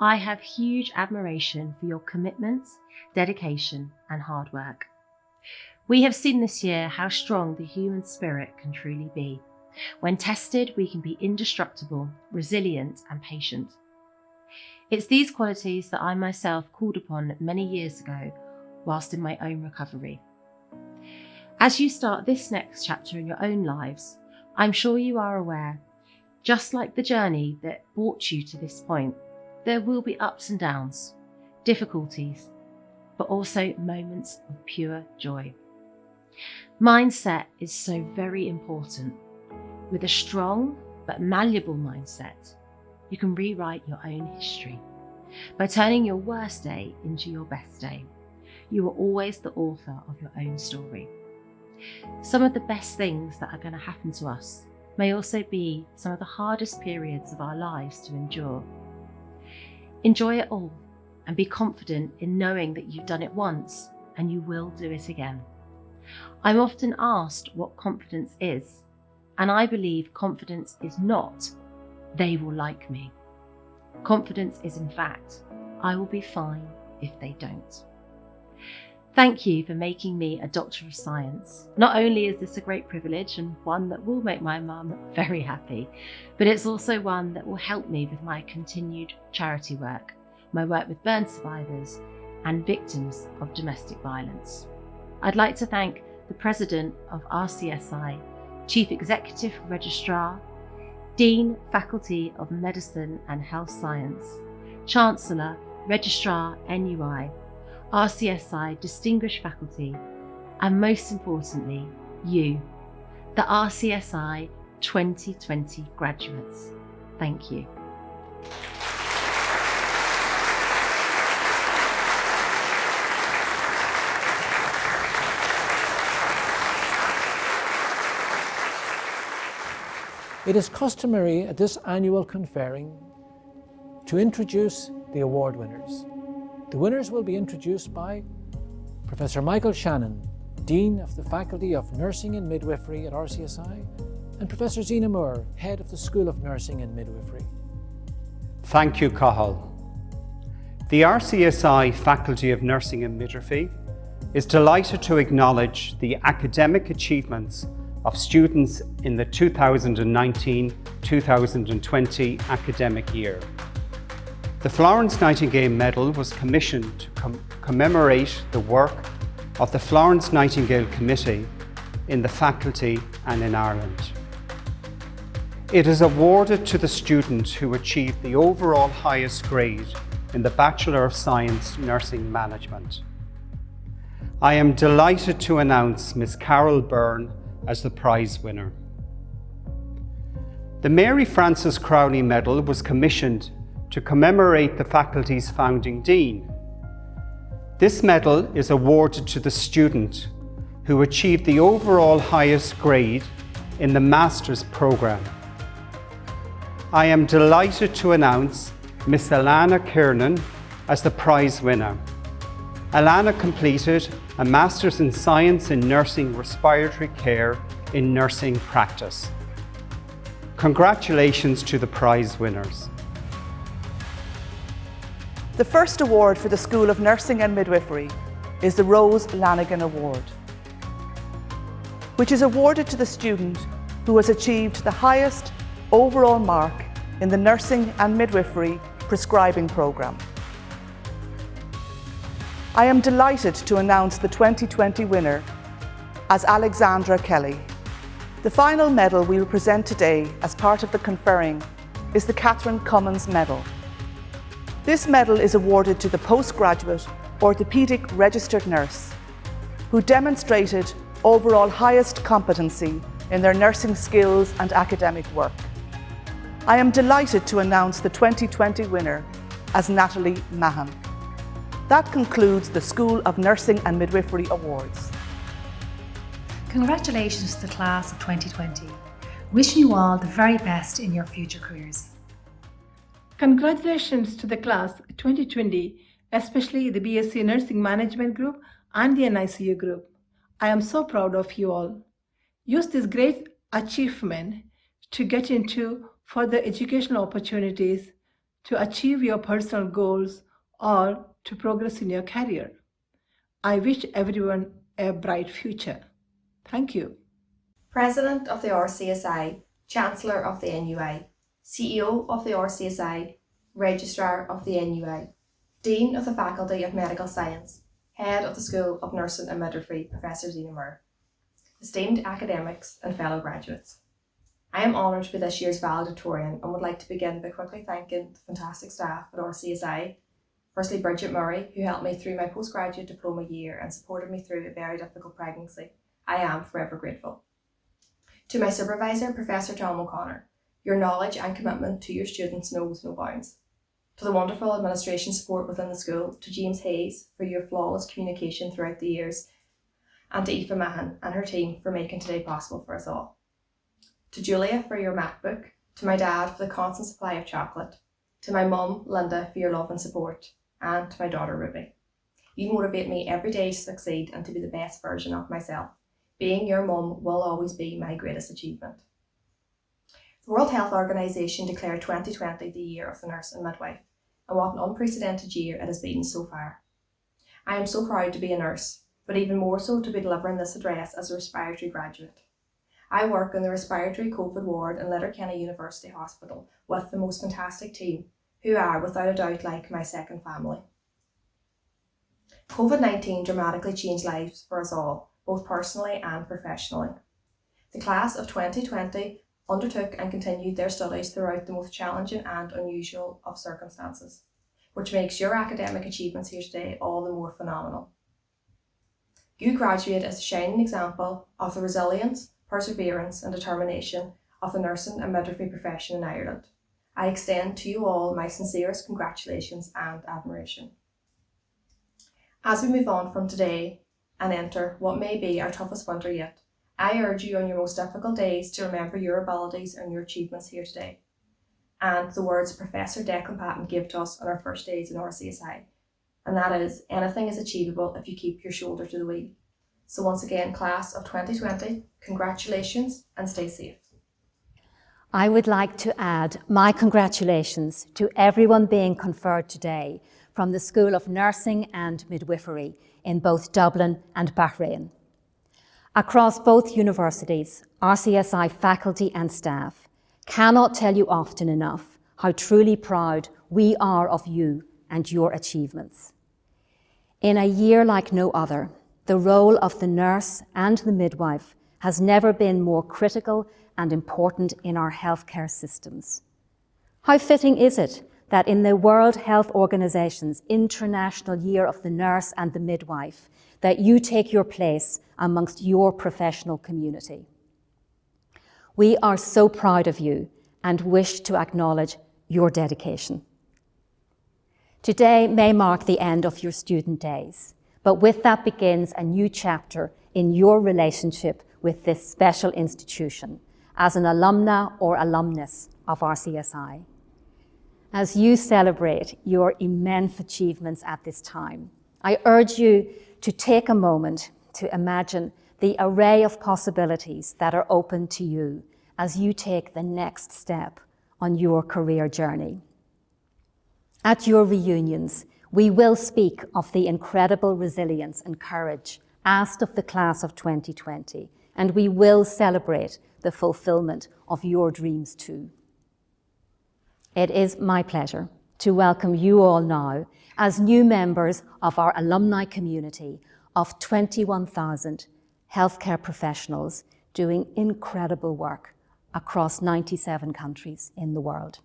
I have huge admiration for your commitment, dedication and hard work. We have seen this year how strong the human spirit can truly be. When tested, we can be indestructible, resilient and patient. It's these qualities that I myself called upon many years ago whilst in my own recovery. As you start this next chapter in your own lives, I'm sure you are aware, just like the journey that brought you to this point, there will be ups and downs, difficulties, but also moments of pure joy. Mindset is so very important. With a strong but malleable mindset, you can rewrite your own history. By turning your worst day into your best day, you are always the author of your own story. Some of the best things that are going to happen to us may also be some of the hardest periods of our lives to endure. Enjoy it all and be confident in knowing that you've done it once and you will do it again. I'm often asked what confidence is, and I believe confidence is not, they will like me. Confidence is, in fact, I will be fine if they don't. Thank you for making me a Doctor of Science. Not only is this a great privilege and one that will make my mum very happy, but it's also one that will help me with my continued charity work, my work with burn survivors and victims of domestic violence. I'd like to thank the President of RCSI, Chief Executive Registrar, Dean, Faculty of Medicine and Health Science, Chancellor, Registrar, NUI, RCSI Distinguished Faculty, and most importantly, you, the RCSI 2020 graduates. Thank you. It is customary at this annual conferring to introduce the award winners. The winners will be introduced by Professor Michael Shannon, Dean of the Faculty of Nursing and Midwifery at RCSI, and Professor Zena Moore, Head of the School of Nursing and Midwifery. Thank you, Cathal. The RCSI Faculty of Nursing and Midwifery is delighted to acknowledge the academic achievements of students in the 2019-2020 academic year. The Florence Nightingale Medal was commissioned to commemorate the work of the Florence Nightingale Committee in the faculty and in Ireland. It is awarded to the student who achieved the overall highest grade in the Bachelor of Science Nursing Management. I am delighted to announce Ms. Carol Byrne as the prize winner. The Mary Frances Crowley Medal was commissioned to commemorate the faculty's founding dean. This medal is awarded to the student who achieved the overall highest grade in the master's programme. I am delighted to announce Miss Alana Kiernan as the prize winner. Alana completed a Master's in Science in Nursing Respiratory Care in Nursing Practice. Congratulations to the prize winners. The first award for the School of Nursing and Midwifery is the Rose Lanigan Award, which is awarded to the student who has achieved the highest overall mark in the Nursing and Midwifery prescribing programme. I am delighted to announce the 2020 winner as Alexandra Kelly. The final medal we will present today as part of the conferring is the Catherine Cummins Medal. This medal is awarded to the postgraduate orthopaedic registered nurse who demonstrated overall highest competency in their nursing skills and academic work. I am delighted to announce the 2020 winner as Natalie Mahan. That concludes the School of Nursing and Midwifery Awards. Congratulations to the class of 2020. Wishing you all the very best in your future careers. Congratulations to the class 2020, especially the BSc Nursing Management group and the NICU group. I am so proud of you all. Use this great achievement to get into further educational opportunities, to achieve your personal goals, or to progress in your career. I wish everyone a bright future. Thank you. President of the RCSI, Chancellor of the NUI, CEO of the RCSI, Registrar of the NUI, Dean of the Faculty of Medical Science, Head of the School of Nursing and Midwifery, Professor Zena Moore, esteemed academics and fellow graduates. I am honoured to be this year's valedictorian and would like to begin by quickly thanking the fantastic staff at RCSI. Firstly, Bridget Murray, who helped me through my postgraduate diploma year and supported me through a very difficult pregnancy. I am forever grateful. To my supervisor, Professor Tom O'Connor, your knowledge and commitment to your students knows no bounds. To the wonderful administration support within the school, to James Hayes for your flawless communication throughout the years, and to Aoife Mahan and her team for making today possible for us all. To Julia for your MacBook, to my dad for the constant supply of chocolate, to my mum, Linda, for your love and support, and to my daughter, Ruby. You motivate me every day to succeed and to be the best version of myself. Being your mum will always be my greatest achievement. The World Health Organization declared 2020 the year of the nurse and midwife, and what an unprecedented year it has been so far. I am so proud to be a nurse, but even more so to be delivering this address as a respiratory graduate. I work in the respiratory COVID ward in Letterkenny University Hospital with the most fantastic team, who are without a doubt like my second family. COVID-19 dramatically changed lives for us all, both personally and professionally. The class of 2020 undertook and continued their studies throughout the most challenging and unusual of circumstances, which makes your academic achievements here today all the more phenomenal. You graduate as a shining example of the resilience, perseverance and determination of the nursing and midwifery profession in Ireland. I extend to you all my sincerest congratulations and admiration. As we move on from today and enter what may be our toughest winter yet, I urge you on your most difficult days to remember your abilities and your achievements here today, and the words Professor Declan Patton gave to us on our first days in RCSI, and that is, anything is achievable if you keep your shoulder to the wheel. So once again, class of 2020, congratulations and stay safe. I would like to add my congratulations to everyone being conferred today from the School of Nursing and Midwifery in both Dublin and Bahrain. Across both universities, RCSI faculty and staff cannot tell you often enough how truly proud we are of you and your achievements. In a year like no other, the role of the nurse and the midwife has never been more critical and important in our healthcare systems. How fitting is it that in the World Health Organization's International Year of the Nurse and the Midwife, that you take your place amongst your professional community. We are so proud of you and wish to acknowledge your dedication. Today may mark the end of your student days, but with that begins a new chapter in your relationship with this special institution as an alumna or alumnus of RCSI. As you celebrate your immense achievements at this time, I urge you to take a moment to imagine the array of possibilities that are open to you as you take the next step on your career journey. At your reunions, we will speak of the incredible resilience and courage asked of the class of 2020, and we will celebrate the fulfillment of your dreams too. It is my pleasure to welcome you all now as new members of our alumni community of 21,000 healthcare professionals doing incredible work across 97 countries in the world.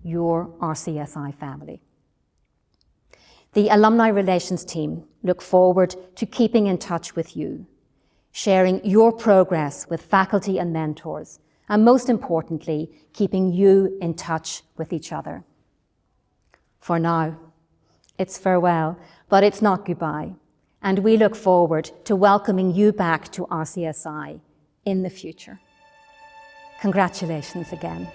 Your RCSI family. The Alumni Relations team look forward to keeping in touch with you, sharing your progress with faculty and mentors, and most importantly, keeping you in touch with each other. For now, it's farewell, but it's not goodbye, and we look forward to welcoming you back to RCSI in the future. Congratulations again.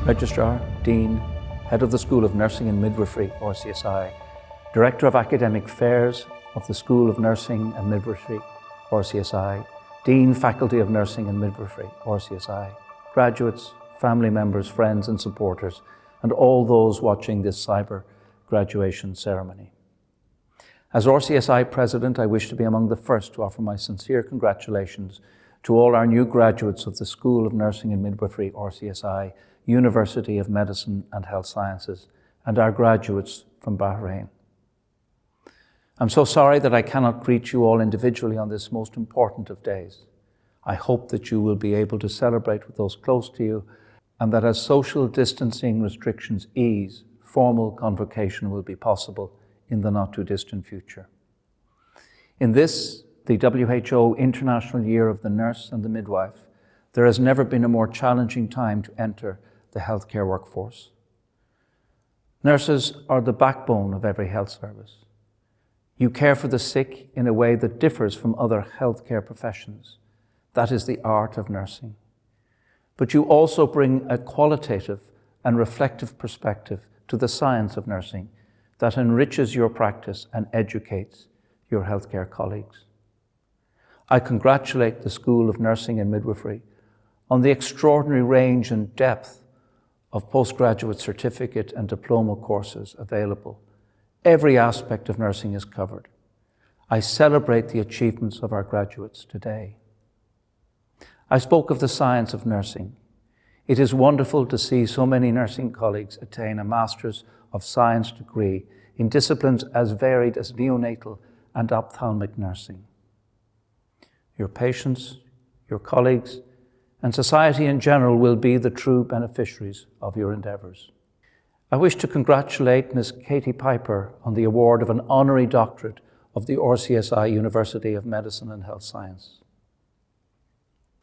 Registrar, Dean, Head of the School of Nursing and Midwifery, RCSI, Director of Academic Affairs of the School of Nursing and Midwifery, RCSI, Dean, Faculty of Nursing and Midwifery, RCSI, graduates, family members, friends and supporters, and all those watching this cyber graduation ceremony. As RCSI President, I wish to be among the first to offer my sincere congratulations to all our new graduates of the School of Nursing and Midwifery, RCSI, University of Medicine and Health Sciences, and our graduates from Bahrain. I'm so sorry that I cannot greet you all individually on this most important of days. I hope that you will be able to celebrate with those close to you, and that as social distancing restrictions ease, formal convocation will be possible in the not too distant future. In this, the WHO International Year of the Nurse and the Midwife, there has never been a more challenging time to enter the healthcare workforce. Nurses are the backbone of every health service. You care for the sick in a way that differs from other healthcare professions. That is the art of nursing. But you also bring a qualitative and reflective perspective to the science of nursing that enriches your practice and educates your healthcare colleagues. I congratulate the School of Nursing and Midwifery on the extraordinary range and depth of postgraduate certificate and diploma courses available. Every aspect of nursing is covered. I celebrate the achievements of our graduates today. I spoke of the science of nursing. It is wonderful to see so many nursing colleagues attain a Master's of Science degree in disciplines as varied as neonatal and ophthalmic nursing. Your patients, your colleagues, and society in general will be the true beneficiaries of your endeavours. I wish to congratulate Ms. Katie Piper on the award of an Honorary Doctorate of the RCSI University of Medicine and Health Science.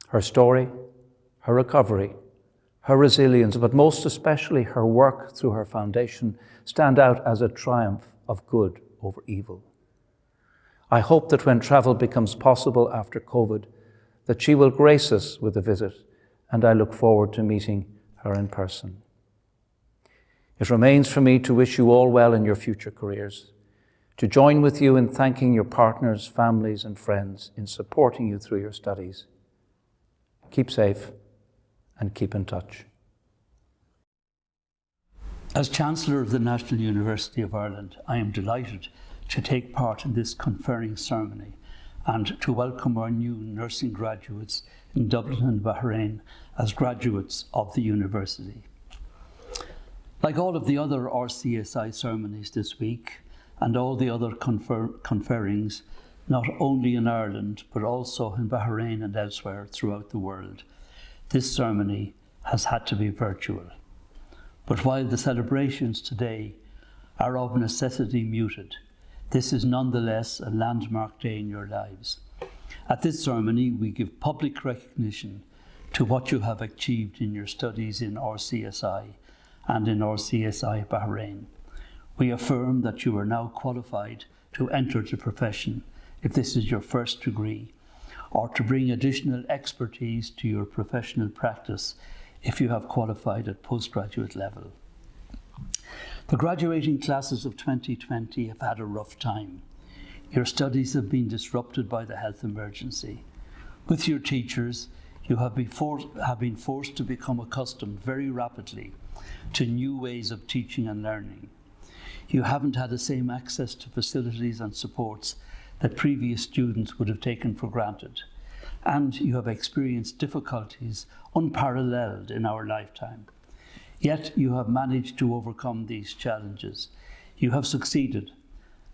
Her story, her recovery, her resilience, but most especially her work through her foundation stand out as a triumph of good over evil. I hope that when travel becomes possible after COVID, that she will grace us with a visit, and I look forward to meeting her in person. It remains for me to wish you all well in your future careers, to join with you in thanking your partners, families, and friends in supporting you through your studies. Keep safe and keep in touch. As Chancellor of the National University of Ireland, I am delighted to take part in this conferring ceremony and to welcome our new nursing graduates in Dublin and Bahrain as graduates of the university. Like all of the other RCSI ceremonies this week and all the other conferrings, not only in Ireland but also in Bahrain and elsewhere throughout the world, this ceremony has had to be virtual. But while the celebrations today are of necessity muted, this is nonetheless a landmark day in your lives. At this ceremony, we give public recognition to what you have achieved in your studies in RCSI and in RCSI Bahrain. We affirm that you are now qualified to enter the profession if this is your first degree, or to bring additional expertise to your professional practice if you have qualified at postgraduate level. The graduating classes of 2020 have had a rough time. Your studies have been disrupted by the health emergency. With your teachers, you have been forced to become accustomed very rapidly to new ways of teaching and learning. You haven't had the same access to facilities and supports that previous students would have taken for granted, and you have experienced difficulties unparalleled in our lifetime. Yet you have managed to overcome these challenges. You have succeeded,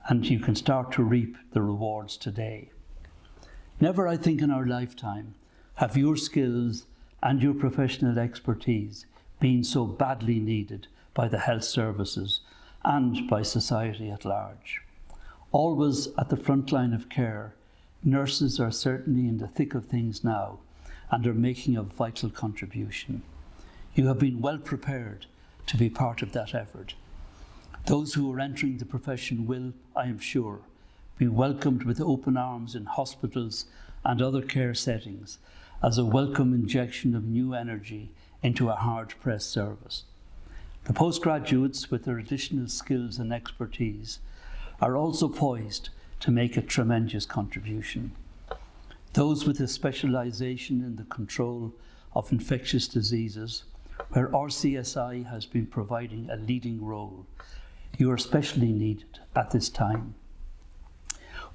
and you can start to reap the rewards today. Never, I think, in our lifetime have your skills and your professional expertise been so badly needed by the health services and by society at large. Always at the front line of care, nurses are certainly in the thick of things now and are making a vital contribution. You have been well prepared to be part of that effort. Those who are entering the profession will, I am sure, be welcomed with open arms in hospitals and other care settings as a welcome injection of new energy into a hard-pressed service. The postgraduates, with their additional skills and expertise, are also poised to make a tremendous contribution. Those with a specialisation in the control of infectious diseases, where RCSI has been providing a leading role, you are especially needed at this time.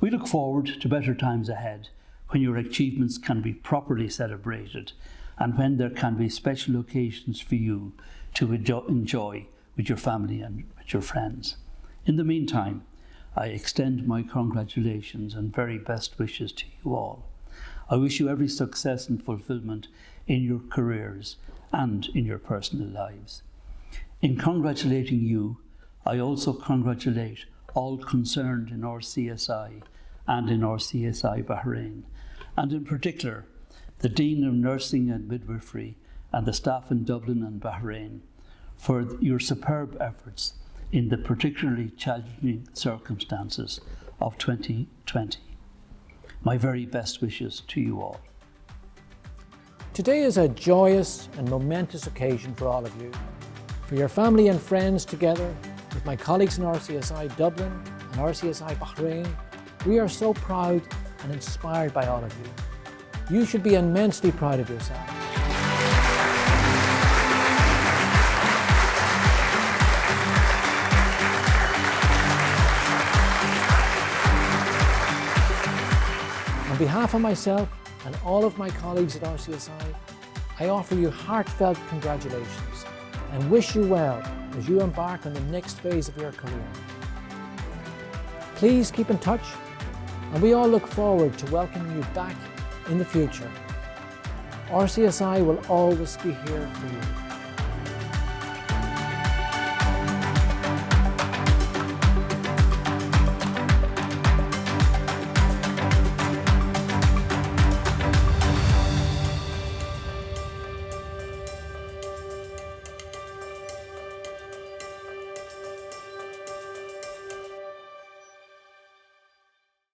We look forward to better times ahead, when your achievements can be properly celebrated and when there can be special occasions for you to enjoy with your family and with your friends. In the meantime, I extend my congratulations and very best wishes to you all. I wish you every success and fulfilment in your careers and in your personal lives. In congratulating you, I also congratulate all concerned in RCSI and in RCSI Bahrain, and in particular, the Dean of Nursing and Midwifery and the staff in Dublin and Bahrain for your superb efforts in the particularly challenging circumstances of 2020. My very best wishes to you all. Today is a joyous and momentous occasion for all of you. For your family and friends, together with my colleagues in RCSI Dublin and RCSI Bahrain, we are so proud and inspired by all of you. You should be immensely proud of yourselves. On behalf of myself and all of my colleagues at RCSI, I offer you heartfelt congratulations and wish you well as you embark on the next phase of your career. Please keep in touch, and we all look forward to welcoming you back in the future. RCSI will always be here for you.